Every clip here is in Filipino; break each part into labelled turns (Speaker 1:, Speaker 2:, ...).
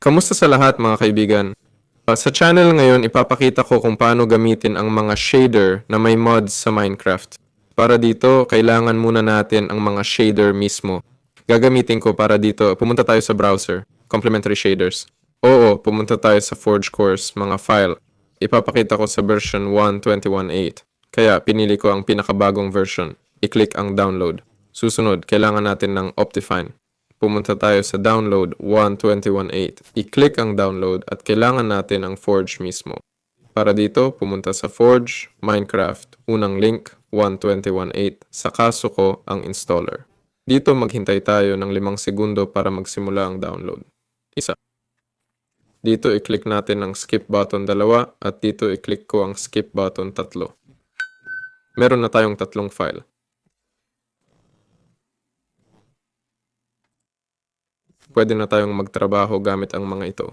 Speaker 1: Kamusta sa lahat mga kaibigan? Sa channel ngayon, ipapakita ko kung paano gamitin ang mga shader na may mods sa Minecraft. Para dito, kailangan muna natin ang mga shader mismo. Gagamitin ko para dito, pumunta tayo sa browser, complementary shaders. Oo, pumunta tayo sa Forge course, mga file. Ipapakita ko sa version 1.21.8. Kaya pinili ko ang pinakabagong version. I-click ang download. Susunod, kailangan natin ng Optifine. Pumunta tayo sa download 1.21.8. I-click ang download at kailangan natin ang Forge mismo. Para dito, pumunta sa Forge, Minecraft, unang link, 1.21.8. Sa kaso ko, ang installer. Dito maghintay tayo ng 5 segundo para magsimula ang download. Isa. Dito i-click natin ang skip button 2 at dito i-click ko ang skip button 3. Meron na tayong 3 file. Pwede na tayong magtrabaho gamit ang mga ito.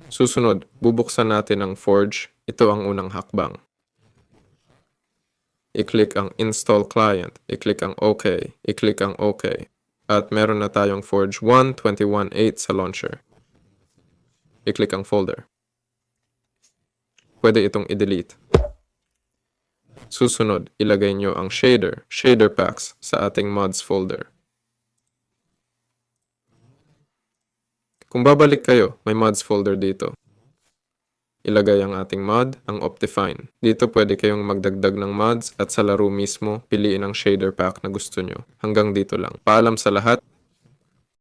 Speaker 1: Susunod, bubuksan natin ang Forge. Ito ang unang hakbang. I-click ang Install Client. I-click ang OK. I-click ang OK. At meron na tayong Forge 1.21.8 sa launcher. I-click ang folder. Pwede itong i-delete. Susunod, ilagay nyo ang shader packs sa ating mods folder. Kung babalik kayo, may mods folder dito. Ilagay ang ating mod, ang Optifine. Dito pwede kayong magdagdag ng mods at sa laro mismo, piliin ang shader pack na gusto nyo. Hanggang dito lang. Paalam sa lahat.